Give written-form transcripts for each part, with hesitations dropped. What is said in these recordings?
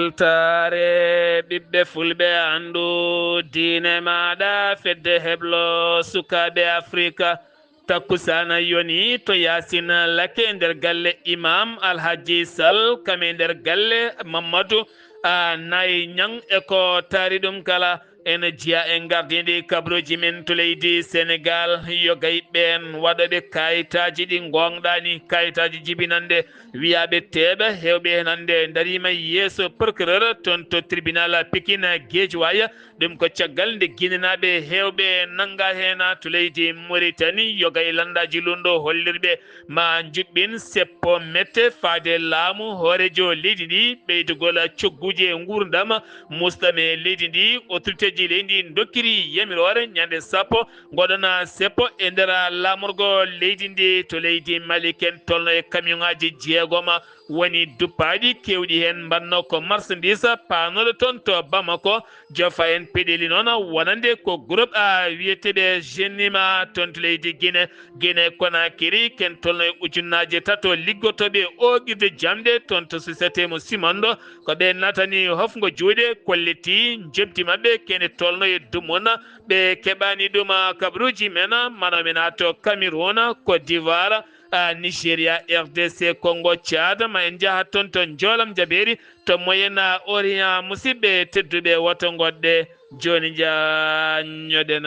ɓoltare ɓiɓɓe fulɓe andu diine maɗa fedde heblo sukaɓe afrika takkusana yoni to yasina lake nder galle imam alhaji sall kame nder galle mamadou nayi ñang eko taari ɗum kala ene jiya en gardidi kabruji men to leydi sénégal yogay ɓen waɗoɓe kayitaji ɗi gonɗani kayitaji jibinande wiyaɓe teɓe hewɓe hen hande darima yeeso procureur toon to tribunal pikine guédiawaye ɗum ko caggal nde guinenaɓe hewɓe nanga hen to leydi mauritanie yogay landaji lundo hollirɓe ma juɓɓin seppo mette faade laamu hoorejo leydi ndi ɓeydugol cogguji e gurdam mustame leydi ndi autorité ji leydi dokkiri yamirore ñande sappo goɗona seppo e nder lamorgo leydi ndi to leydi mali ken tolno e camion aji jeegoma woni duppaɗi kewɗi hen mbanno ko marchandise panoɗo toon to bamako jofa en peɗeli noon wonande ko groupe wiyeteɓe genima toon to leydi guine konakiri ken tolno e ujunnaje tato liggotoɓe oɓirde jamɗe toon to société mo simando ko ɓe natani hofgo juuɗe kolliti jebdi mabɓe kene tolno e dumona ɓe keɓani ɗum kabruji men manomen to Cameroun Côte d'Ivoire Nigeria RDC Congo Tchad ma en jaha toon to jolam jaɓeri to moyen orient musidɓe tedduɓe woto goɗɗe joni jañoɗen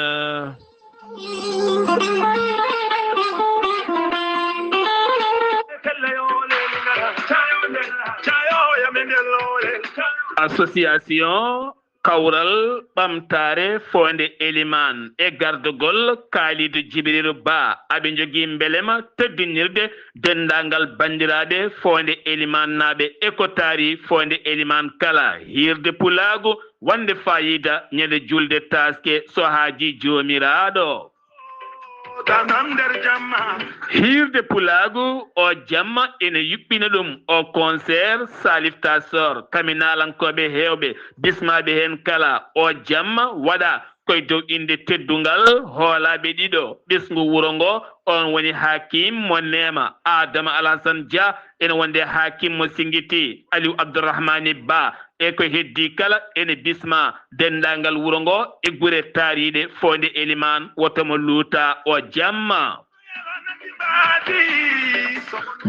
association kawral ɓamtare fonde eliman e gardugol kaalido jibrilu ba aɓe jogui belema teddinirde dendagal bandiraɓe fonde eliman naɓe ekotari fonde eliman kala hirde pulagu wande fayida ñande julde taske so haaji jomiraɗo hirde pulagu o jamma ene yuɓɓina ɗum o concert salif tasor kaminalankoɓe hewɓe bismaɓe hen kala o jamma waɗa koye dow inde teddungal hoolaɓe ɗiɗo ɓesgu wuuro ngo on woni hakim mo nema adama alassane dia ene wonde hakim mo singiti aliou abdourahmani ba e ko heddi kala ene bisma dendagal wuuro ngo e gure taariɗe fonde eliman wotomo luuta o jamma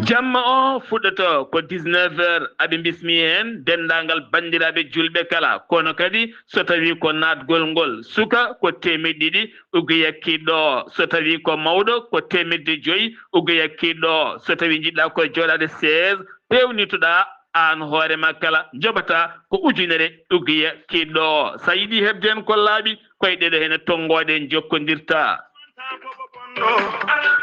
jamma o fuɗɗoto ko 19h aɓe bismi hen dendagal bandiraɓe julɓe kala kono kadi so tawi ko natgol ngol suka ko temedde 2 ugo yakkiɗo so tawi ko mawɗo ko temedde 5 ugo yakkiɗo so tawi jiɗɗa ko joɗade 16 pewnitoɗa an hoorema kala joɓata ko ujunere ugiya kiɗɗo sa yiiɗi hebde hen ko laaɓi koye ɗeɗo hene tonggode jokkodirta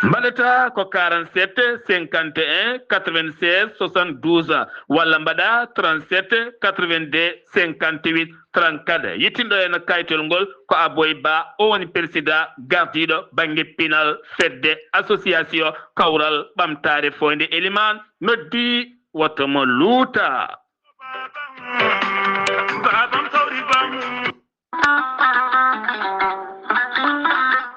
mbaɗata ko 47 51 96 72 walla mbaɗa 37 82 58 34 yettinɗo hen kayitol ngol ko Aboy Ba o woni président gardiɗo banggue pinal fedde association kawral ɓamtare fonde eliman noddi wotomo luuta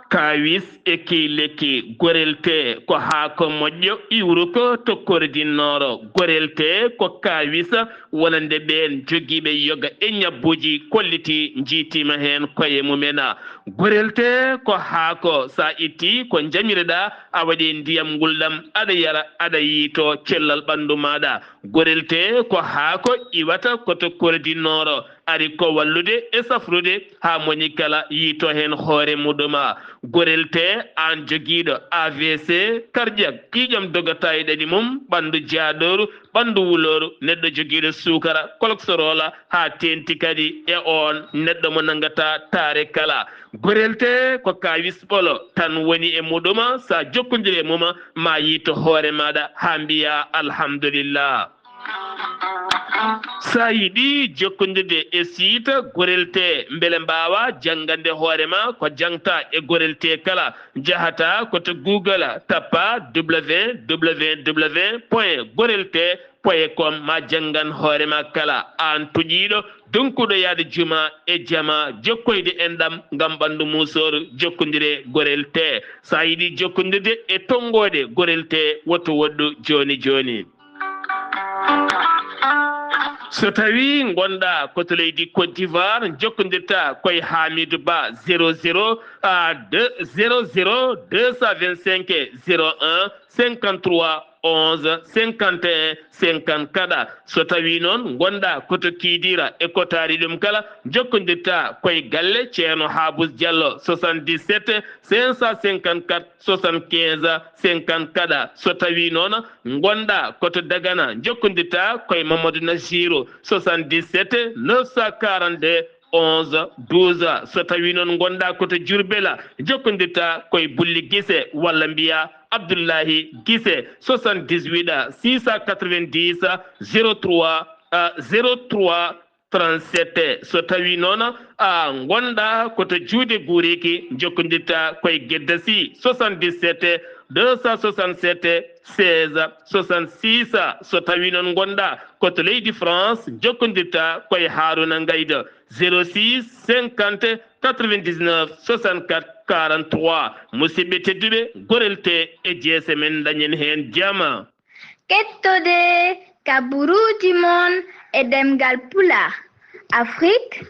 kawis e kiileki gorelte ko haako moƴƴo iwru ko tokkordinnooro gorelte ko kawis wonande ɓen jogiiɓe yoga e ñabbuji kolliti jiitima heen koye mumena gorelte ko haako sa itti ko jamireɗa a waɗi ndiyam ngulɗam aɗa yara aɗa yiito cellal ɓanndu maɗa gorelte ko haako iwata ko tokkordinnooro ari ko wallude e safrude ha moni kala yiito hen hoore muɗuma gorelte an jogiiɗo AVC cardiaque ƴiƴam dogata e ɗaɗi mum ɓandu jaaɗoru ɓandu wuloru neɗɗo jogiiɗo sukara cholestérol ha tenti kadi e on neɗɗo mo nangata taare kala gorelte ko kawis ɓolo tan woni e muɗuma sa jokkodiri e muma ma yiito hoore maɗa ha mbiya alhamdulillah sa yiɗi jokkodirde e siita gorelte beele mbawa janggande hoorema ko jangta e gorelte kala jahata koto Google tappa www.gorelte.com ma janggan hoorema kala an tuƴiɗo donkuɗo yaade juma e jama jokkoyde enɗam ngam ɓandu musoru jokkodire gorelte sa yiɗi jokkodirde e tonggode gorelte woto woɗɗu joni joni so tawi gonɗa koto leydi Côte d'Ivoire jokkodirta koye Hamidou Ba 00 00 225 01 53 11 51 54 so tawi noon gonɗa koto Kidira e kotari ɗum kala jokkodirta koye galle ceerno Habous Diallo 77 554 75 54 so tawi noon gonɗa koto Dagana jokkodirta koye Mamadou Nasirou 77 942 11 12 so tawi noon gonɗa koto Diourbel jokkodirta koye Bulli Guissé walla mbiya Abdoullahi Guissé 78 690 03 03 37 so tawi noon gonɗa koto Juude Guriki jokkodirta koye Gueddesi 77 267 16 66 so tawi noon gonɗa koto leydi France jokkodirta koye Harouna Ngayda 06 50 99 64 43 musidɓe tedduɓe gorelte e jeese men dañen hen jama kettode kaburuji mon e demgal pula Afrique,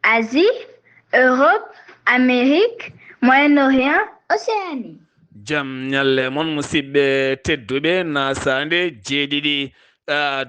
Asie, Europe, Amérique, Moyen-Orient, Océanie. Jam nyalle mon musidɓe tedduɓe nasande jeeɗiɗi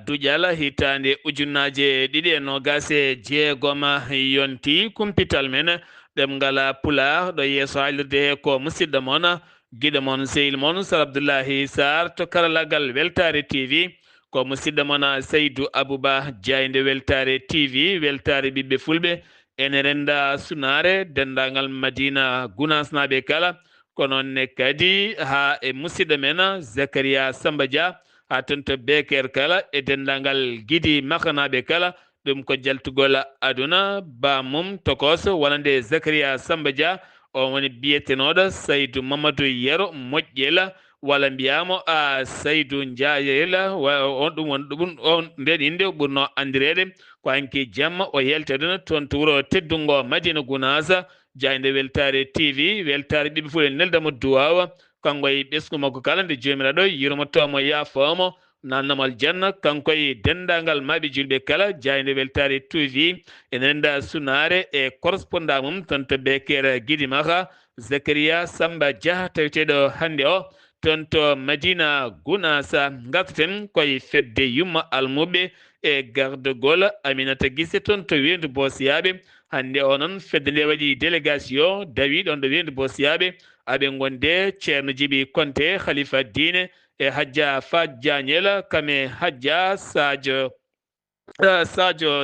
duƴal hitande ujunnaje ɗiɗi e nogas e jeegom yonti kumpital men ɗemgal pulaar ɗo yeeso haalirde ko musidɗo mon guiɗo mon sehil mon Sar Abdoullahi Sarr to karallagal Weltare TV ko musidɗo mon Seydou Abouba Diayde Weltare TV weltare ɓiɓɓe fulɓe ene renda sunare dendagal Madina Gounas naɓe kala kono ne kadi ha e musidɗo men Zakaria Samba Dia ha ton to Beker kala e dendagal Guidi Makanaɓe kala ɗum ko jaltugol aduna bamum tokos wonande Zakaria Samba Dia o woni biyetenoɗo Saydou Mamadou Yero moƴƴel walla mbiyamo Saydou Ndiayel on ɗum won ɗum on nden inde ɓurno andirede ko hanki jamma o yeltedeno toon to wuuro teddungo Madina Gounas Diayde Weltare TV weltare ɓiɓɓe fulɓe neldamo duwawa kanko e ɓesgu makko kala nde jomiraɗo yurmotomo yafomo nannamal aljanna kanko e dendagal maɓe julɓe kala Diayde Weltare TV ene renda sunare e correspondant mum ton to Beker Guidi Maka Zakaria Samba Dia taweteɗo hande o ton to Madina Gounas gartaten koye fedde yumma almuɓe e gardegol Aminata Guissé ton to wendu Bosiyaɓe hande o noon fedde nde waɗi délégation dawi ɗon ɗo wendu Bosiyaɓe aɓe gonde ceerno Djiby Konté Khalifa Dine e hajja Fat Diagnel kame hajja Sadio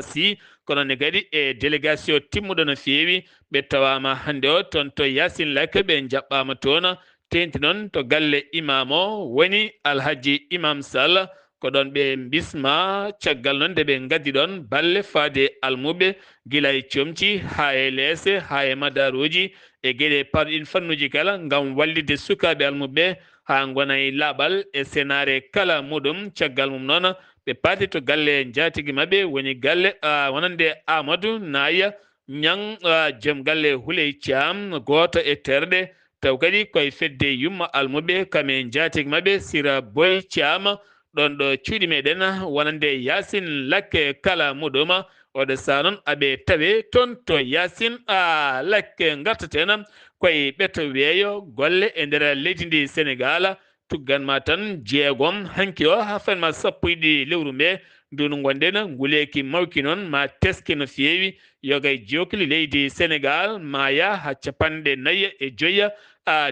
Sy kono ne kadi e délégation timmuɗo no feewi ɓe tawama hande o toon to Yacine Lakke ɓe jaɓɓama toon tenti noon to galle imam o woni Alhaji Imam Sall ko ɗon ɓe bisma caggal noon nde ɓe gaddi ɗon balle faade almuɓe gila e comci ha e leese ha e madaruji e gueɗe parɗin fannuji kala gam wallide sukaɓe almuɓe ha gona e laaɓal e senare kala muɗum caggal mum noon ɓe paati to galle jatigui mabɓe woni galle wonande Amadou Naya Niang joom galle Houley Thiam goto e terɗe taw kadi koye fedde yumma almuɓe kame jatigui mabɓe Sira Boy Thiam ɗon ɗo cuuɗi meɗen wonande Yacine Lakke kala muɗum oɗo saa noon aɓe tawe toon to Yacine Lakke gartaten koye ɓeto weeyo golle e nder leydi ndi Sénégal tugganma tan jeegom hanki o ha fanma sappo e ɗiɗi lewru mbe ndunu gonɗen nguleki mawki noon ma teske no feewi yogay jokli leydi Sénégal maya ha capanɗe nayyi e joyya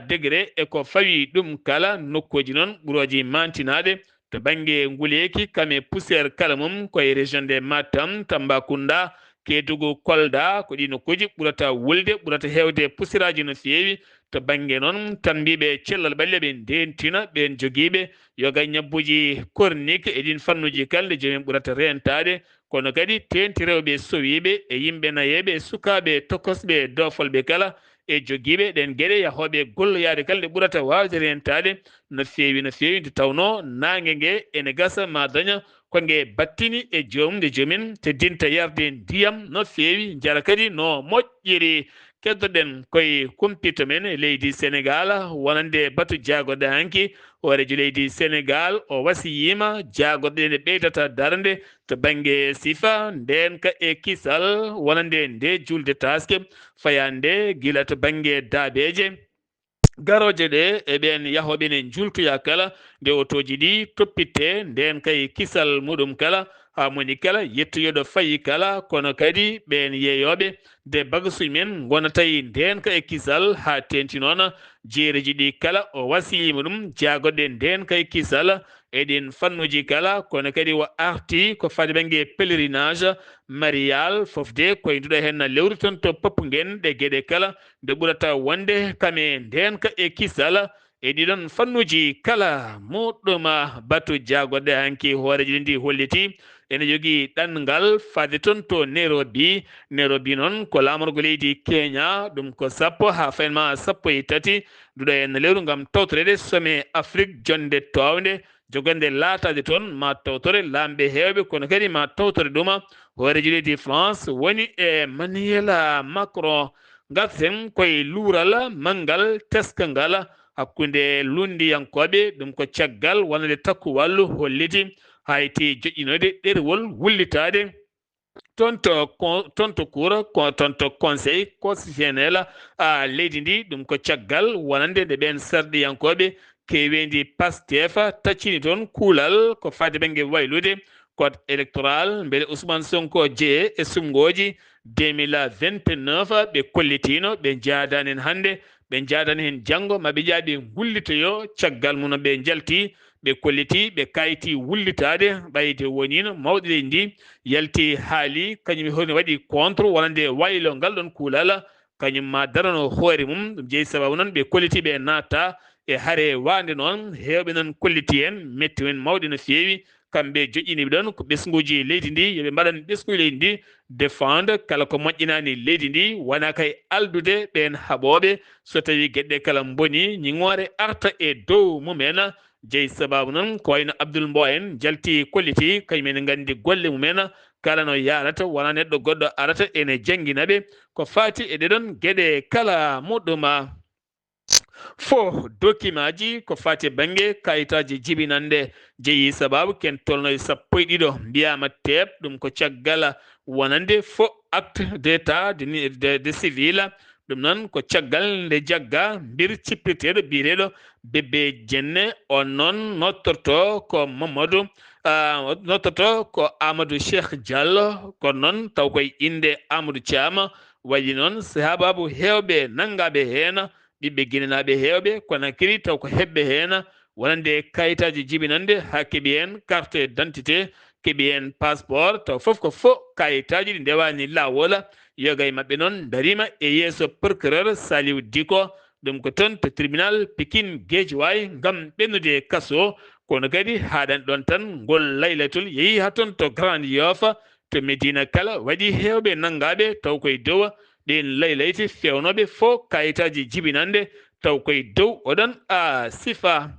degré e ko fawi ɗum kala nokkuji noon ɓuroji mantinade to banggue nguleki kame poussiére kala mum koye région de Matam Tambacounda Kédougou Kolda ko ɗi nokkuji ɓurata wulde ɓurata hewde poussiére aji no feewi to banggue noon tan mbiɓe cellal ɓalle ɓe ndentina ɓen joguiɓe yoga ñabbuji cornique e ɗin fannuji kalde jomumen ɓurata rentade kono kadi tenti rewɓe sowiɓe e yimɓe nayeɓe e sukaɓe tokosɓe dofolɓe kala e joguiɓe ɗen gueɗe yahoɓe golloyade kala ɗe ɓurata wawde rentade no feewi nde tawno nangue gue ene gasa ma daña kongue battini e joomum nde joomin teddinta yarde ndiyam no feewi jara kadi no moƴƴiri keddoɗen koye kumpito men leydi Sénégal wonande batu jaagoɗe hanki horejo leydi Sénégal o wasiyima jaagoɗe nde ɓeydata darde to banggue sifa nden ka e kisal wonande nde julde taske fayande gila to banggue daabeje garoje ɗe e ɓen yahoɓe ne jultoya kala nde otoji ɗi toppitte nden kay kisal muɗum kala ha moni kala yettoyoɗo fayi kala kono kadi ɓen yeeyoɓe de bagasuji men gonatay nden ka e kisal ha tenti noon jeereji ɗi kala o wasiyima ɗum jaagoɗe nden kay kisal eɗin fannuji kala kono kadi o arti ko fade banggue pèlerinage marial fofde koye nduɗo hen lewru ton to poppugen ɗe gueɗe kala nde ɓurata wonde kame nden ka e kisal e ɗiɗon fannuji kala muɗɗuma batu jaagoɗe hanki hooreji ndi holliti ene jogui ɗanngal fade toon to Nairobi noon ko lamorgo leydi Kenya ɗum ko sappo ha fayenma sappo e tati nduɗo hen lewru gam tawtorede sommet Afrique jonde towde jogande laatade toon ma tawtore lamɓe hewɓe kono kadi ma tawtore ɗuma hooreji leydi France woni e Emmanuel Macron garten koye luural manggal teskangal hakkude lundiyankoɓe ɗum ko caggal wonande takku wallu holliti hayti joƴƴinode ɗerwol wullitade toon to conseil constitutionnel leydi ndi ɗum ko caggal wonande nde ɓen sarɗiyankoɓe kewendi Pastef taccini toon kuulal ko fade banggue waylude code électoral beele Ousmane Sonko jeye e sumgoji 2029 ɓe kollitino ɓe jaadani hen hande ɓe jaadani hen janggo maɓe jaaɓe gullitoyo caggal mum ɓe jalti ɓe kolliti ɓe kayti wullitade ɓayde wonino mawɗe leydi ndi yalti haali kañum honi waɗi contre wonande waylo ngal ɗon kuulal kañum ma darano hoore mum ɗum jeeyi sababu noon ɓe kolliti ɓe natta e haare wande noon hewɓe noon kolliti hen metti hen mawɗi no fewi kamɓe joƴƴiniɓe ɗon ko ɓesguji leydi ndi yooɓe mbaɗan ɓesguji leydi ndi défendre kala ko moƴƴinani leydi ndi wona kay aldude ɓen haɓoɓe so tawi gueɗe kala boni ñiŋore arta e dow mumen jeeyi sababu noon ko wayno Abdoul Mbow en jalti kolliti kañumen gandi golle mumen kala no yarata wona neɗɗo goɗɗo arata ene jangguinaɓe ko fati e ɗeɗon gueɗe kala muɗuma fo document ji ko fati banggue kayitaji jibinande jeeyi sababu ken tolno e sappo e ɗiɗo mbiyama teeb ɗum ko caggal wonande fo acte d'état de civil ɗum noon ko caggal nde jagga mbir cippirteɗo biyeteɗo bébé jenne on noon nottorto ko Mamadou nottorto ko Amadou Cheikh Diallo kono noon taw koye inde Amadou Thiam waɗi noon sahababu hewɓe nangaɓe hen ɓiɓɓe guinenaɓe hewɓe kono kadi taw ko heɓɓe hen wonande kayitaji jibinande ha keeɓi hen carte d'identité keeɓi hen passeport taw foof ko fo kayitaji ɗi ndewani lawol yoga e mabɓe noon darima e yeeso procureur Saliou Diko ɗum ko toon to tribunal Pikine Guédiawaye gam ɓennude kaso kono kadi haɗani ɗon tan ngol laylatul yeehi ha toon to Grand Yoff to Medina kala waɗi hewɓe nangaɓe taw koye dow ɗin laylayti fewnoɓe fo kayitaji jibinande taw koye dow oɗon sifa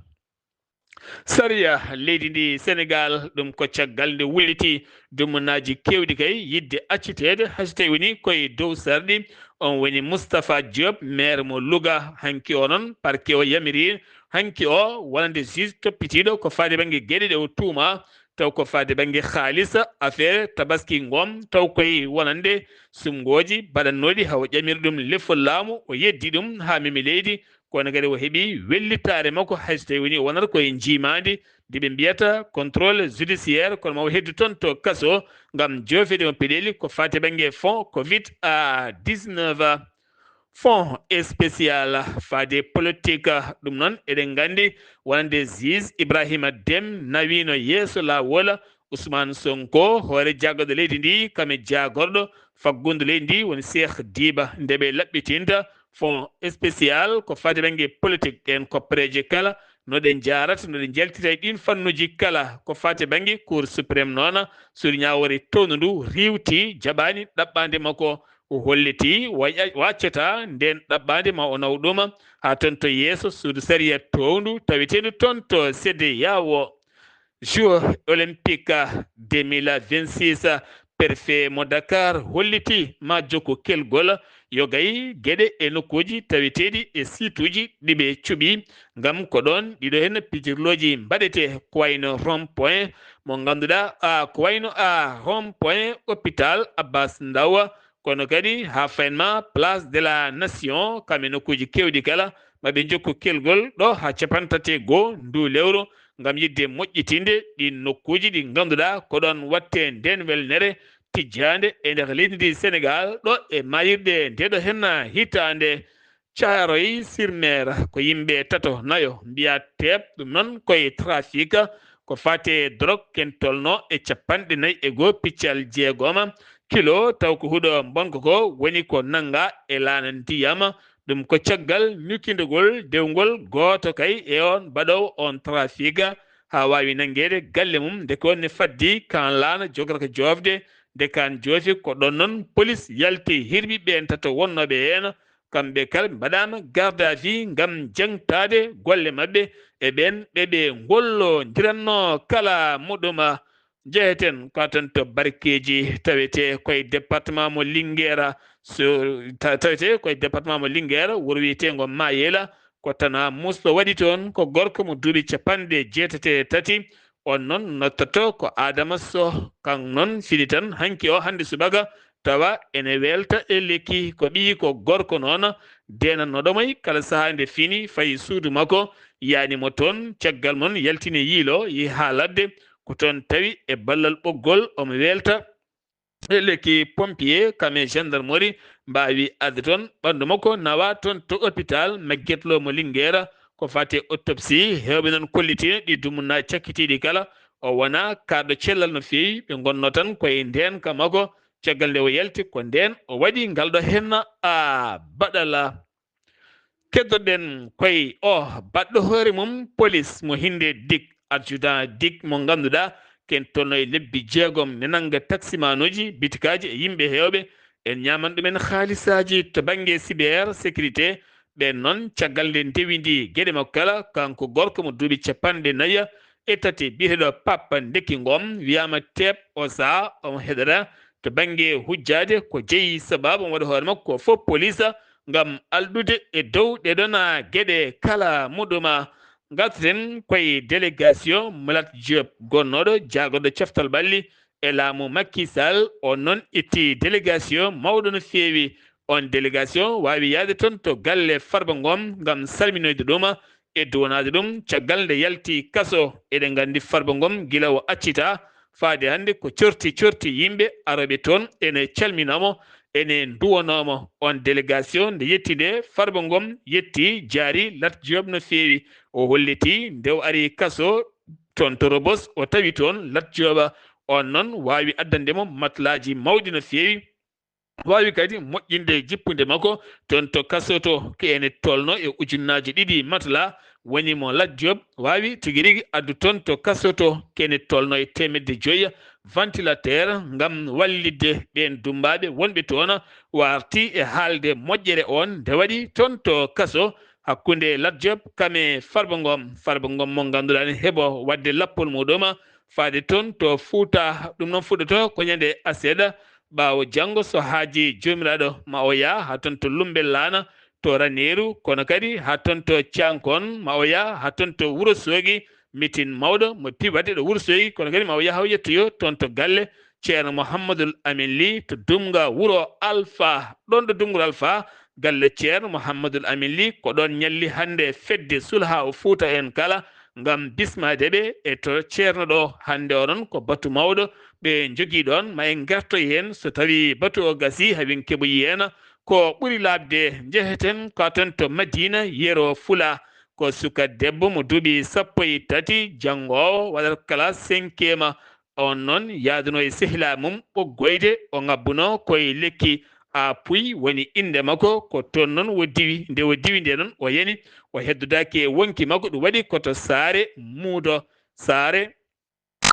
saria leydi ndi Sénégal ɗum ko caggal nde wulliti dummunaji kewɗi kay yidde accitede hayso tawi woni koye dow sarɗi on woni Moustapha Diop maire mo Louga hanki o noon parquet o yamiri hanki o wonande juge toppitiɗo ko fade banggue gueɗe ɗe o tuuma taw ko fade banggue haalisa affaire tabaski ngom taw koye wonande sumgoji baɗannoɗi hawo ƴamiri ɗum lefol laamu o yeddi ɗum ha memi leydi kono kadi o heeɓi wellitare makko hayso tawi woni wonata koye jimadi ndeɓe mbiyata contrôle judiciaire kono mawo heddu toon to kaso gam jofede mo peɗeli ko fate banggue fond covid 19 fond spécial fade politique ɗum noon eɗen gandi wonande juge Ibrahima Deme nawino yeeso lawol Ousmane Sonko hoore jaggoɗo leydi ndi kame jagorɗo faggudu leydi ndi woni Cheikh Diba ndeɓe laɓɓitinta fond spécial ko fade banggue politique en koppareje kala noɗen jarata noɗen jaltita e ɗin fannuji kala ko fate banggue cour suprême noon suuɗi ñawore townu ndu riwti jaɓani ɗaɓɓade makko o holliti waccata nden ɗaɓɓade ma o naw ɗuma ha toon to yeeso suudu saria towndu taweteɗu toon to sedde yawo jeux olympique 2026 préfet mo Dakar holliti ma jokku kelgol yo gayi gueɗe e nokkuji taweteɗi e situji ɗiɓe cuɓi ngam ko ɗon ɗiɗo hen pijirloji mbaɗete ko wayno rond point mo ganduɗa ko wayno rond point hôpital Abbas Ndao kono kadi ha faynma place de la nation kamɓe nokkuji kewɗi kala maɓe jokku kelgol ɗo ha capantati go ndu lewru ngam yidde moƴƴitinde ɗi nokkuji ɗi ganduɗa ko ɗon watte nden welnere tijjande e nder leydi ndi Sénégal ɗo e mayirɗe ndeɗo henna hitande Thiaroye sur Mer ko yimɓe tato nayo mbiya teɓ ɗum noon koye trafic ko fate drogue ken tolno e 45 piccal jeegoma kilo taw ko huuɗo bonko ko woni ko nanga e laana ndiyam ɗum ko caggal ñukkindegol dewgol goto kay e on baɗowo on trafic ha wawi nangede galle mum nde ko ne faddi kan laana jogata ko jofde nde kan joofi ko ɗon noon police yalti hirɓiɓe en tato wonnoɓe hen kamɓe kala mbaɗama garde à vue ngam jangtade golle mabɓe e ɓen ɓeɓe gollo diranno kala muɗum jeeyeten ko tan to barkeji tawete koye département mo Linguére tawete koye département mo Linguére wuro wiyetego Mayela ko tana musɗo waɗi toon ko gorko mo duuɓi 83 on noon nottoto ko Adama Sow kan noon fiɗi tan hanki o hande subaga tawa ene welta e lekki ko ɓi ko gorko noon denannoɗomoy kala saaha nde fini fayi suudu makko yanimo toon caggal mon yaltini yiilo yi ha ladde ko toon tawi e ballal ɓoggol omo welta e lekki pompier kame gendarmerie mbawi adde toon ɓandu makko nawa toon to hôpital Magatte Lô mo Linguére ko fate autopsie hewɓe noon kollitino ɗi dumunnaji cakkitiɗi kala o wona karɗo cellal no fewi ɓe gonno tan koye nden ka makko caggal nde o yalti ko nden o waɗi ngal ɗo henna baɗala keddoɗen koye o baɗɗo hoore mum police mo hinde dik adjudant dik mo ganduɗa ken tolno e lebbi jeegom ne nanga taximanuji bitikaji e yimɓe hewɓe en ñaman ɗumen haalisaji to banggue cyber sécurité ɓen noon caggal nde dewidi gueɗe makko kala kanko gorko mo duuɓi 43 biyeteɗo Papa Ndekki Ngom wiyama teɓ o saaha omo heɗora to banggue hujjade ko jeeyi sababu omo waɗa hoore makko ko fof police ngam alɗude e dow ɗeɗon gueɗe kala muɗuma garten koye délégation Malat Diop gonnoɗo jaagoɗo caftal ɓalli e laamu Macky Sall on noon itti délégation mawɗo no feewi on délégation wawi yaade toon to galle Farba Ngom ngam salminoyde ɗum e duwanade ɗum caggal nde yalti kaso eɗen gandi Farba Ngom guila o accita faade hande ko corti yimɓe aroɓe toon ene calminamo ene duwanomo on délégation nde yetti nde Farba Ngom yetti jaari Lat Diop no feewi o holliti nde o ari kaso toon to Rebos o tawi toon Lat Diop on noon wawi addandemo matelaji mawɗi no feewi wawi kadi moƴƴinde jippude makko toon to kaso to ko ene tolno e ujunnaji 2 matela woni mo Lat Diop wawi tigui rigui addu toon to kaso to kene tolno e 500 ventilateur ngam wallidde ɓen dumbaɓe wonɓe toon warti e haalde moƴƴere on nde waɗi toon to kaso hakkude Lat Diop kame Farba Ngom mo ganduɗa ne heeɓo wadde lappol muɗum faade toon to Fouta ɗum noon fuɗɗoto ko ñande aseeɗa ɓawo janggo so haaji jomiraɗo ma o yaa ha toon to Lumbel Lana to Raneru kono kadi ha toon to Thiankon ma o yaa ha toon to Wourossogui mitin mawɗo mo pi wadde ɗo Wourossogui kono kadi ma o yaa ha o yettoyo toon to galle ceerno Mouhamadoul Amin Ly to Dumga wuuro Alpha ɗon ɗo Dumgol Alpha galle ceerno Mouhamadoul Amin Ly ko ɗon ñalli hande fedde sulha o Fouta en kala ngam bismadeɓe e to ceerno ɗo hande onon ko batu mawɗo ɓe jogui ɗon ma en gartoy hen so tawi batu o gasi haɓen keɓoyi hen ko ɓuuri labde jeheten ko ton to Madina Yero Fula ko suka debbo mo duuɓi 13 janggowo waɗata classe 5e on noon yaaduno e sehila mum ɓoggoyde o ngabbuno koye lekki Puy woni inde makko ko toon noon o diwi nde o diwi nde noon o yani o heddodaki e wonki makko ɗum waɗi koto saare muudo saare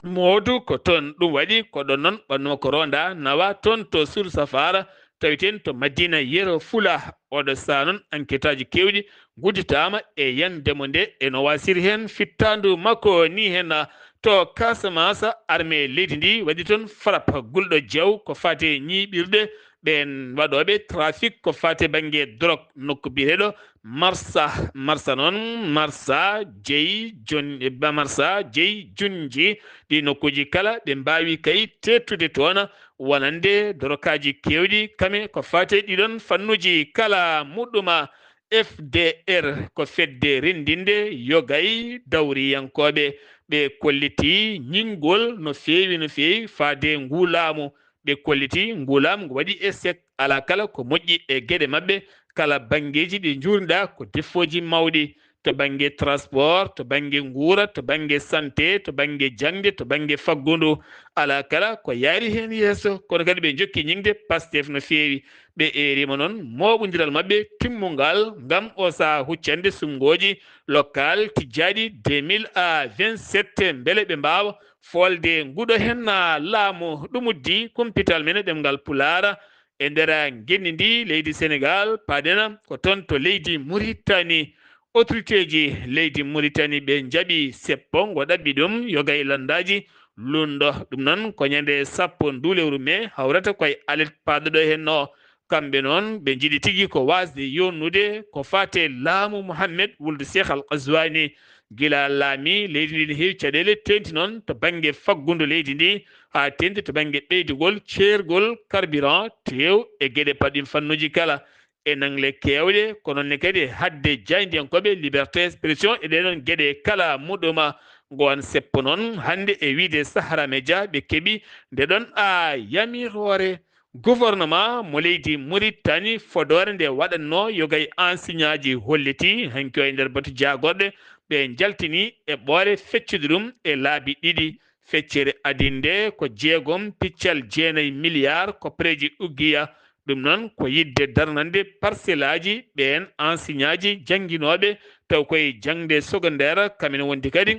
moodu ko toon ɗum waɗi ko ɗon noon ɓandu makko ronda nawa toon to Sour Safara tawiten to Madina Yero Fula oɗo saa noon enquête aji kewɗi gudditama e yandemo nde eno wasiri hen fittandu makko ni hen to Casamance armée leydi ndi waɗi toon frappe gulɗo jaw ko fate ñiɓirde ɓen waɗoɓe trafic ko fate banggue drogue nokku biyeteɗo marsa noon marsa jeeyi marsa jeeyi junji ɗi nokkuji kala ɓe mbawi kay tettude toon wonande dorokaji kewɗi kame ko fate ɗiɗon fannuji kala muɗɗuma FDR ko fedde rendinde yogay dawriyankoɓe ɓe kolliti ñingol no fewi faade ngulamu ɓe kolliti ngulamu ngo waɗi échec ala kala ko moƴƴi e gueɗe mabɓe kala banggueji ɗi jurɗa ko defoji mawɗi to banggue transport to banggue nguura to banggue santé to banggue jangde to banggue faggudu ala kala ko yaari hen yeeso kono kadi ɓe jokki ñingde Pastef no fewi ɓe erima noon moɓodiral mabɓe timmugal ngam o saha huccande sumgoji local tijjaɗi 2027 beele ɓe mbawa folde nguɗo hen laamu ɗum uddi kumpital men ɗemgal Pulara e nder guenni ndi leydi Sénégal paɗena ko toon to leydi Mauritanie autorité ji leydi Mauritanie ɓe jaaɓi seppo ngo ɗaɓɓi ɗum yoga e landaji lundo ɗum noon ko ñande sappo ndu lewru mai hawrata koye alet paɗoɗo hen o kamɓe noon ɓe jiiɗi tigui ko wasde yonnude ko fate laamu Mouhamed Wuld Cheikh Al Ghazouani gila laami leydi ndi ne heewi caɗele tenti noon to banggue faggudu leydi ndi ha tenti to banggue ɓeydugol ceergol carburant tew e gueɗe paɗɗin fannuji kala e nangle kewɗe ko nonne kadi hadde jaydiyankoɓe liberté expression e ɗeɗon gueɗe kala muɗuma gon seppo noon hande e wiide Sahara Média ɓe keeɓi nde ɗon yamirore gouvernement mo leydi Mauritanie fodore nde waɗanno yogay enseignant ji holliti hanki o e nder batu jagorɗe ɓe jaltini e ɓoore feccude ɗum e laabi ɗiɗi feccere adinde ko 6,9 milliards ko préji uggiya ɗum noon ko yidde darnande parcelle aji ɓen enseignant ji jangguinoɓe taw koye jangde secondaire kamene wondi kadi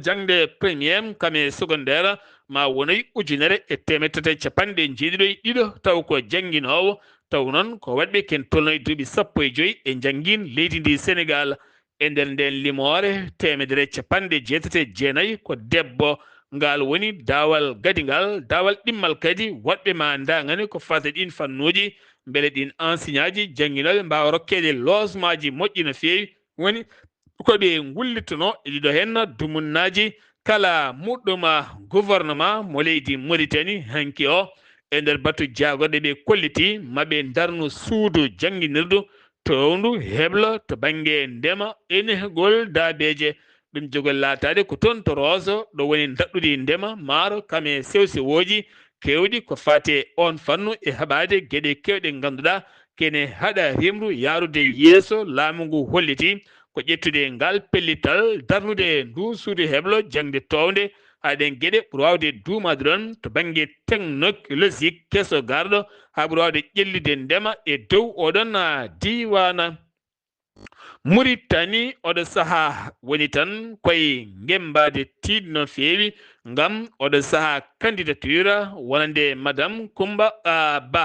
jangde premiére kame secondaire ma wonoy ujunere e temettete capanɗe jeeɗiɗo taw ko jangguinowo taw noon ko waɗɓe ken tolnoye duuɓi 15 e jangguin leydi ndi Sénégal e nder nden limore temedere capanɗe jeetati jeenayyi ko debbo ngal woni dawal gadingal dawal ɗimmal kadi woɗɓe ma dagani ko fata ɗin fannuji beele ɗin enseignant ji jangguinoɓe mbawa rokkede logement ji moƴƴi no fewi woni koɓe gullittono e ɗiɗo hen dumunnaji kala muɗɗuma gouvernement mo leydi Mauritanie hanki o e nder batu jagorɗe ɓe kolliti maɓe darnu suudu jangguinirdu towndu heblo to banggue ndema enehgol daabeje ɗum jogol latade ko toon to Rosso ɗo woni daɗɗude ndema maaro kame sew sewoji kewɗi ko fate on fannu e haɓade gueɗe kewɗe ganduɗa kene haɗa remru yarude yeeso laamu ngu holliti ko ƴettude ngal pellital darnude ndu suudu heblo jangde towde haɗen gueɗe ɓuuri wawde duumade ɗon to banggue technologique kesso garɗo ha ɓuuri wawde ƴellide ndema e dow oɗon diwana Mauritanie oɗo saaha woni tan koye gembade tiiɗ no fewi ngam oɗo saaha candidature wonande madame Coumba Ba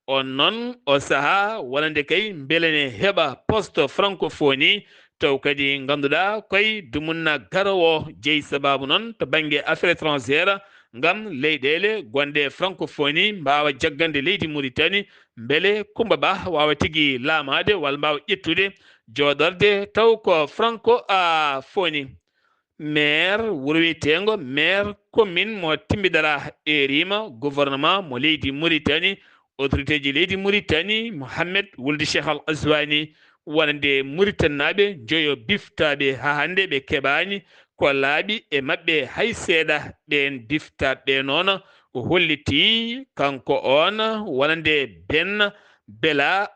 on noon o saaha wonande kay beelene heɓa poste francophonie taw kadi ganduɗa koye dumunna garowo jeeyi sababu noon to banggue affaire étrangère ngam leyɗele gonɗe francophonie mbawa jaggande leydi Mauritanie beele Coumba Ba wawa tigui laamade walla mbawa ƴettude joɗorde taw ko francophonie maire wuro wiyetengo maire commune mo timmiɗara erima gouvernement mo leydi Mauritanie autorité ji leydi Mauritanie Mouhamed Wuld Cheikh Al Ghazouani wonande Mauritanaɓe joyo biftaɓe ha hande ɓe keɓani ko laaɓi e mabɓe hay seeɗa ɓen biftaɓe noon o holliti kanko on wonande Ben Bella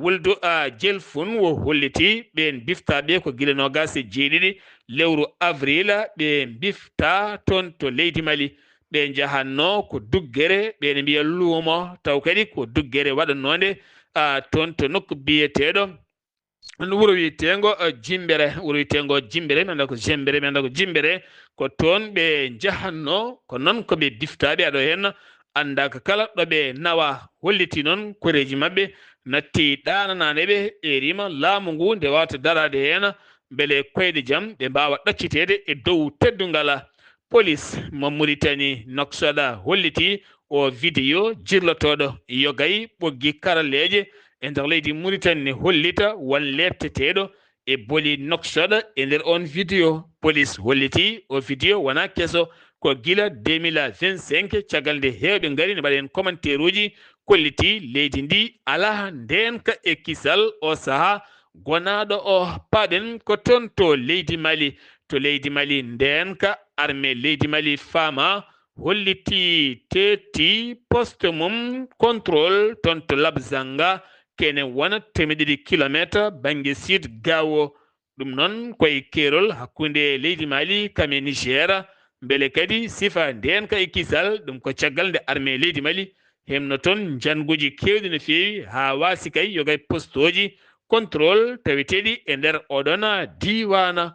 Wuldu Jelfun wo holliti ɓen biftaɓe ko guila nogas e jeeɗiɗi lewru avril ɓe bifta toon to leydi Mali ɓe jahanno ko duggere ɓene mbiya luumo taw kadi ko duggere waɗannode toon to nokku biyeteɗo wuro wiyetengo Jimbere wuro wiyetengo Jimbere mi anda ko Jembere mi anda ko Jimbere ko toon ɓe jahanno ko noon koɓe biftaɓe aɗo hen anda ko kala ɗoɓe nawa holliti noon koreji mabɓe natti ɗanananeɓe e rima laamu ngu nde wawata darade hen beele koyɗe jaam ɓe mbawa ɗaccitede e dow teddungal police mo Mauritanie noksoɗa holliti o video jirlotoɗo yogay ɓoggi karalleje e nder leydi Mauritanie ne hollita won lebteteɗo e boli noksoɗo e nder on video police holliti o video wona kesso ko gila 2025 caggal nde hewɓe ngari ne mbaɗen commentaire uji kolliti leydi ndi ala ndenka e kisal o saaha gonaɗo o paɗen ko ton to leydi Mali ndenka armée leydi Mali fama holliti teti poste mum contrôle ton to Labzanga kene wona 100 kilométre banggue sud gawo ɗum noon koye kerol hakkunde leydi Mali kame Niger beele kadi sifa ndenka e kisal ɗum ko caggal nde armée leydi Mali hemno toon janguji kewɗi no fewi ha wasi kay yogay poste oji contrôle taweteɗi e nder oɗon diwana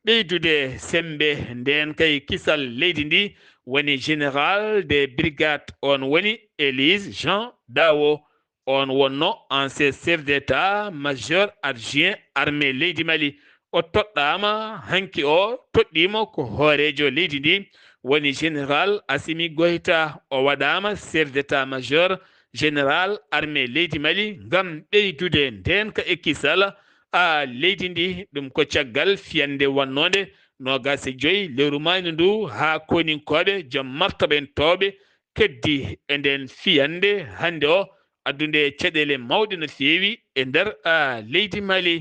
ɓeydude sembe nden kay kisal leydi ndi woni général des brigades on woni Élise Jean Dawo on wonno ancien chef d'état major adjoint armée leydi Mali o toɗɗama hanki o toɗɗimo ko hoorejo leydi ndi woni général Assimi Goïta o waɗama chef d'état major général armée leydi Mali ngam ɓeydude ndenka e kisal leydi ndi ɗum ko caggal fiyande wannode 25 lewru maydu ndu ha koninkoɓe joom martaba en towɓe keddi e nden fiyande hande o addude caɗele mawɗe no fewi e nder leydi Mali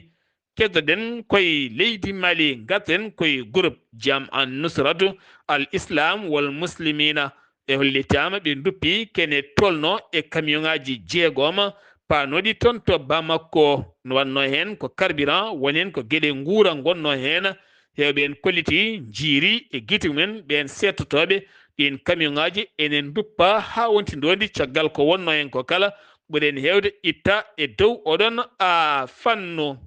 keddoɗen koye leydi Mali garten koye groupe Jam an Nusratu al Islam wal Muslimina e hollitama ɓe duppi kene tolno e camion ngaji jeegoma panoɗi toon to Bamako no wanno hen ko carburant woni hen ko gueɗe guura gonno hen hewɓe en kolliti jiiri e guite mumen ɓen settotoɓe ɗin camion ngaji enen duppa ha wonti ndondi caggal ko wonno hen ko kala ɓuuren hewde itta e dow oɗon fannu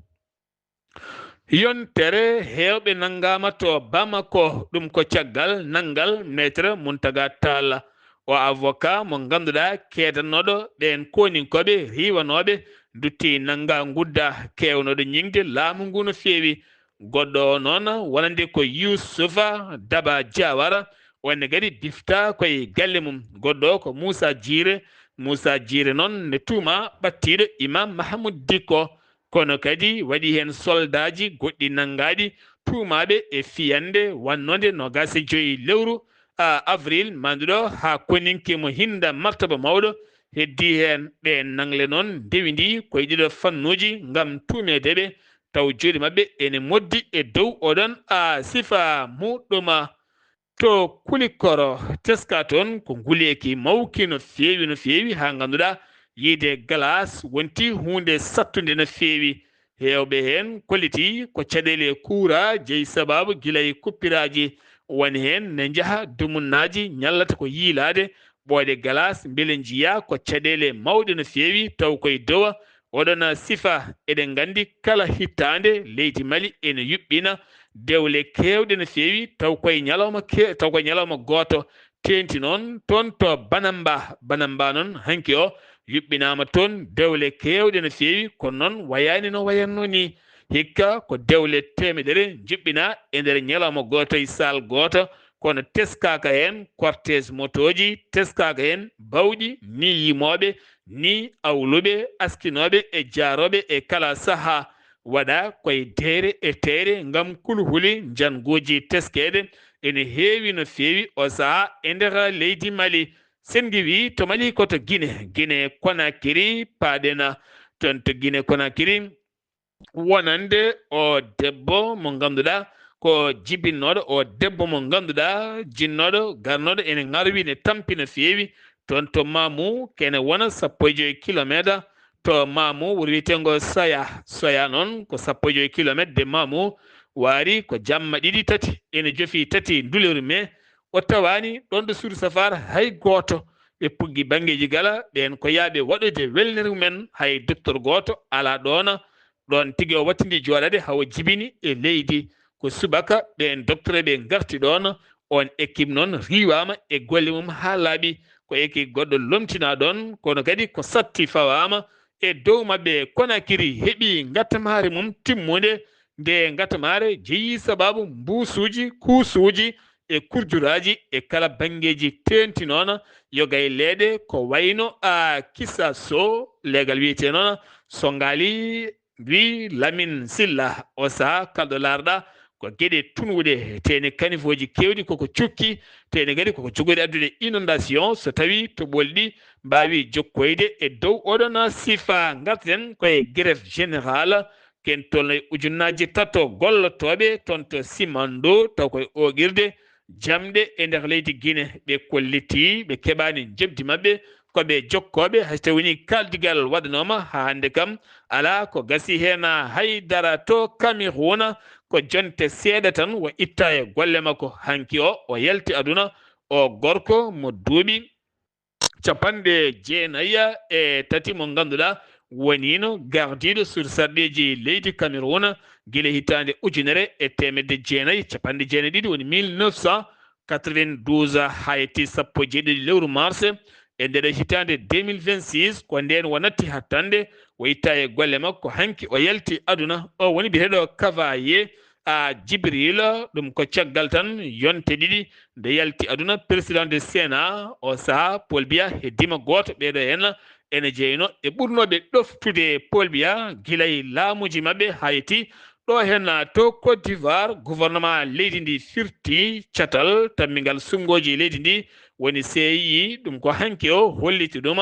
yontere hewɓe nangama to Bamako ɗum ko caggal nanggal maître Mountaga Tall o avocat mo ganduɗa keedanoɗo ɓen koninkoɓe riwanoɓe dutti nanga gudda kewnoɗo ñingde laamu ngu no fewi goɗɗo noon wonande ko Youssoufa Daba Diawara wonne kadi bifta koye galle mum goɗɗo ko Moussa Djire noon ne tuuma ɓattiɗo Imam Mahamoud Dicko kono kadi waɗi hen soldaji goɗɗi nangaɗi tuumaɓe e fiyande wannode 25 lewru avril manduɗo ha koninki mo hinda martaba mawɗo heddi hen ɓe nangle noon ndewi ndi koye ɗiɗo fannuji ngam tuumedeɓe taw jooɗi mabɓe ene moddi e dow oɗon sifa muɗuma to Kulikoro teska toon ko nguleki mawki no fewi ha ganduɗa yiide glace wonti hunde sattude no fewi hewɓe hen kolliti ko caɗele kuura jeeyi sababu guilay kuppiraji woni hen ne jaaha dumunnaji ñallata ko yiilade ɓooɗe glace beele jiiya ko caɗele mawɗe no fewi taw koye dowa oɗon sifa eɗen gandi kala hittande leydi Mali ene yuɓɓina dewle kewɗe no fewi taw koye ñalawma goto tenti noon toon to Banamba noon hanki o yuɓɓinama toon dewle kewɗe no fewi kono noon wayani no wayanno ni hikka ko dewle 100 juɓɓina e nder ñalawma goto e sal goto kono teskaka hen cortège motoji teskaka hen bawɗi ni yimoɓe ni awluɓe askinoɓe e jaaroɓe e kala saaha waɗa koye deere e teere ngam kulhuli jangoji teskede ene heewi no fewi o saaha e nder leydi Mali sen giwi to Mali koto Guinée Conakry paɗena toon to Guinée Conakry wonande o debbo mo ganduɗa ko jibinnoɗo o debbo mo ganduɗa jinnoɗo garnoɗo ene ngarwi ne tampi no fewi toon to Mamou kene wona 15 kilométre to Mamou wuro wiyetengo Soya noon ko 15 kilométre de Mamou waari ko jamma ɗiɗi tati ene jofi tati nduleru me o tawani ɗon ɗo suudu safara hay goto ɓe puggi banggueji gala ɓen ko yaaɓe waɗude welnere mumen hay docteur goto ala ɗon tigui o wattidi joɗade hawo jibini e leydi ko subaka ɓen docteur ɓe garti ɗon on équipe noon riwama e golle mum ha laaɓi ko équipe goɗɗo lomtina ɗon kono kadi ko satti fawama e dow mabɓe Conakry heeɓi gattamare mum timmude nde gattamare jeeyi sababu mbusuji kuusuji e kurjuraji e kala bangeji tenti noon yo gaylede ko wayno a kissa so legal wiyete noon songali wi Lamin Silla o saha kalɗo larɗa ko gueɗe tunwude tene kanifoji kewɗi koko cukki tene kadi koko cogoɗi addude inondation so tawi to ɓolɗi mbawi jokkoyde e dow oɗon sifa garten koye grève général ken tolno e ujunnaji tato gollotoɓe toon to Simando taw koye oqirde jamɗe e nder leydi Guinée ɓe kolliti ɓe keɓani jebdi mabɓe koɓe jokkoɓe hay so tawi woni kaldigal waɗanoma ha hande kam ala ko gasi hen haydara to Cameroun ko jonte seeɗa tan wo itta e golle makko hanki o yalti aduna o gorko mo duuɓi 53 mo ganduɗa wonino gardiɗo sur sarɗeji leydi Cameroun guila hitande ujunere e temedde jeenayyi capanɗe jeenayi ɗiɗi woni 1992 ha yetti sappo jeeɗiɗi lewru mars e nder hitande 2026 ko nden wonatti hattande o itta e golle makko hanki o yalti aduna o woni biyeteɗo Cavalier a Djibril ɗum ko caggal tan yonte ɗiɗi nde yalti aduna président de Sénat o saha Paul Biya heddima goto ɓeɗo hen ene jeyno e ɓurnoɓe ɗoftude Paul Biya guilay laamuji mabɓe ha yetti ɗo hen to Côte d'Ivoire gouvernement leydi ndi firti catal tammigal sungoji leydi ndi woni CEI ɗum ko hanki o holliti ɗum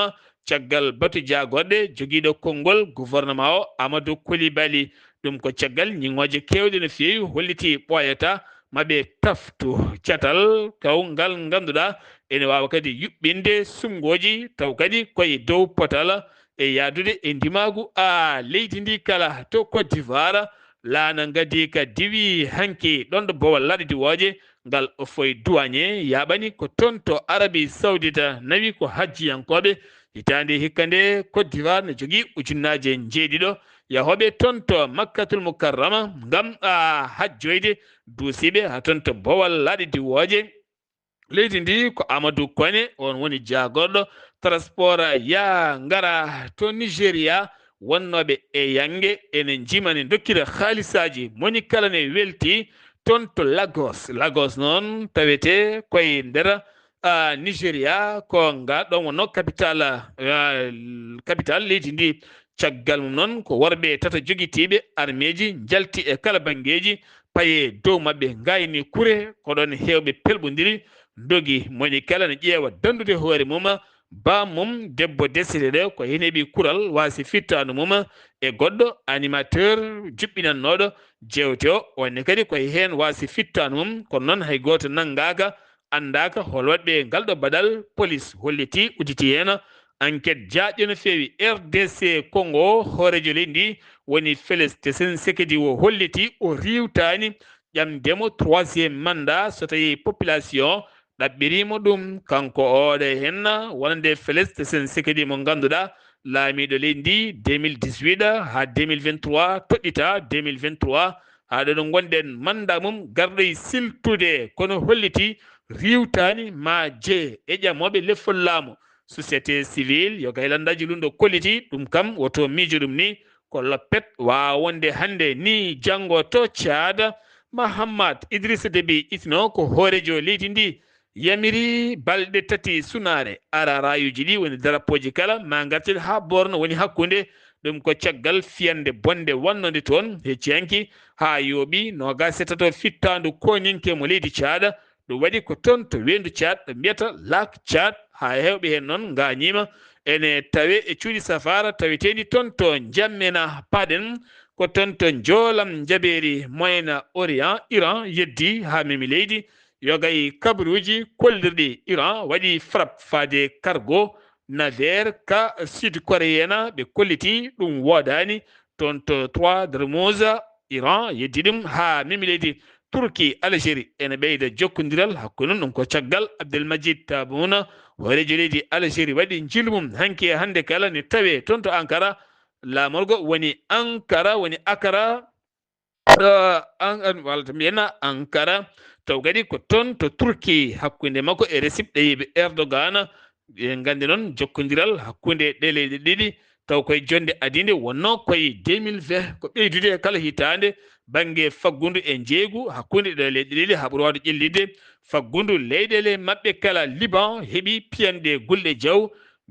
caggal batu jagorɗe joguiɗo konngol gouvernement o Amadou Coulibaly ɗum ko caggal ñiŋoje kewɗe no fewi holliti ɓoyata maɓe taftu catal taw ngal ganduɗa ene wawa kadi yuɓɓinde sungoji taw kadi koye dow potal e yadude e ndimagu leydi ndi kala to Côte d'Ivoire laana gadi ka diwi hanki ɗon ɗo bowal laaɗa diwoje ngal o foye douanier yaɓani ko toon to Arabie Saoudite nawi ko hajjiyankoɓe hitande hikka nde Côte d'Ivoire ne jogui ujunnaje jeeɗiɗo yahoɓe toon to Makkatul Mukarrama ngam hajjoyde duusiɓe ha toon to bowal laaɗa diwoje leydi ndi ko Amadou Kone on woni jagorɗo transport ya ngara to Nigéria wonnoɓe e yangue ene jimani dokkira haalisaji moni kala ne welti toon to Lagos noon tawete koye nder Nigéria ko nga ɗon wonno capital leydi ndi caggal mum noon ko worɓe tata joguitiɓe armeji jalti e kala bangueji paye dow mabɓe gayni kure koɗon hewɓe pelɓodiri dogi moni kala ne ƴeewa dandude hoore mum bamum debbo décédé ko hen heeɓi kural wasi fittanu mum e goɗɗo animateur juɓɓinannoɗo jewte o wonne kadi koye hen wasi fittanu mum kono noon hay goto nanggaka andaka hol waɗɓe ngal ɗo baɗal police holliti udditi hen enquête jaaƴo no fewi RDC Congo hoorejo leydi ndi woni Félix Tshisekedi o holliti o riwtani ƴamdemo 3e mandat so tawi population ɗaɓɓirimo ɗum kanko oɗo hen wonande Félix Tshisekedi mo ganduɗa laamiɗo leydi ndi 2018 ha 2023 toɗɗita 2023 haɗo ɗo gonɗen mandat mum garɗoy siltude kono holliti riwtani ma je e ƴamoɓe lefol laamu société civile yo gaylandaji lundo kolliti ɗum kam woto miijo ɗum ni ko loppet wawa wonde hande ni janggo to Tchad Mahamad Idrissa Déby itno ko hoorejo leydi ndi yamiri balɗe tati sunare ara rayuji ɗi woni darapoji kala ma garten ha borno woni hakkude ɗum ko caggal fiyande bonde wonnode toon hecciyanki ha yooɓi nogas tato fittandu koñinke mo leydi Tchad ɗum waɗi ko toon to wendu Tchad ɓe mbiyata lac Tchad ha hewɓe hen noon gañima ene tawe e cuuɗi safara taweteɗi toon to jammena paɗen ko toon to joolam jaɓeri moyen orient Iran yeddi ha memi leydi yogay kabaruji kollirɗi Iran waɗi frappe faade cargo navire ka sud coréen ɓe kolliti ɗum wodani toon to 3 Hormuz Iran yeddi ɗum ha memi leydi Turki Algérie ene ɓeyda jokkodiral hakkude ɗum ko caggal Abdelmajid Tabboune hoorejo leydi Algérie waɗi jilmum hanki hande kala ne tawe toon to Ankara laamorgo woni Ankara woni Akara walla to mbiyena Ankara taw kadi ko toon to Turki hakkude makko e Recep Tayyip Erdogan ɓe gandi noon jokkodiral hakkude ɗe leyɗe ɗiɗi taw koye jonde adide wonno koye 2020 ko ɓeydude kala hitande bange faggundu e jeegu hakkunde ɗe leyɗe ɗiɗi haɓrode ƴellide faggundu leyɗele maɓɓe kala Liban heɓi piyande gulɗe jaw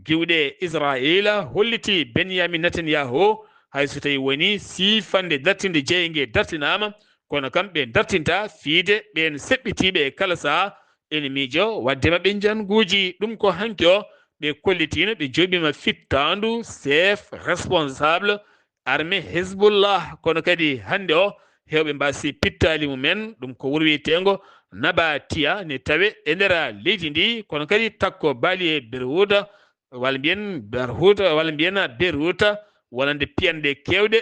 giwɗe Israila holliti Benyamin Netanyahu hayso tawi woni sifande dartinde jeyge dartinama kono kam ɓe dartinta fiide ɓen seɓɓitiɓe e kala saha ene miijo wadde maɓe janguji ɗum ko hanki o ɓe kollitino ɓe joɓima fittandu chef responsable armée Hezbollah kono kadi hande o hewɓe mbasi pittali mumen ɗum ko wuro wiyetengo Nabatiya ne tawe e nder leydi ndi kono kadi takko baali e Beirut walla mbiyen Beirut walla mbiyen Beirut wonande piyanɗe kewɗe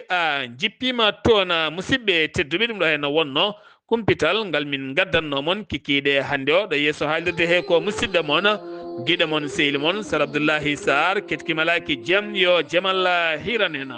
jippima toon musidɓe tedduɓe ɗum ɗo hen wonno kumpital ngal min gaddanno moon kikiɗe hande o ɗo yeeso haalirde he ko musidɗo moon guiɗo moon sehili moon Sara Abdoullahi Sarr ketkimalaki jaam yo jaam Allah hiran hen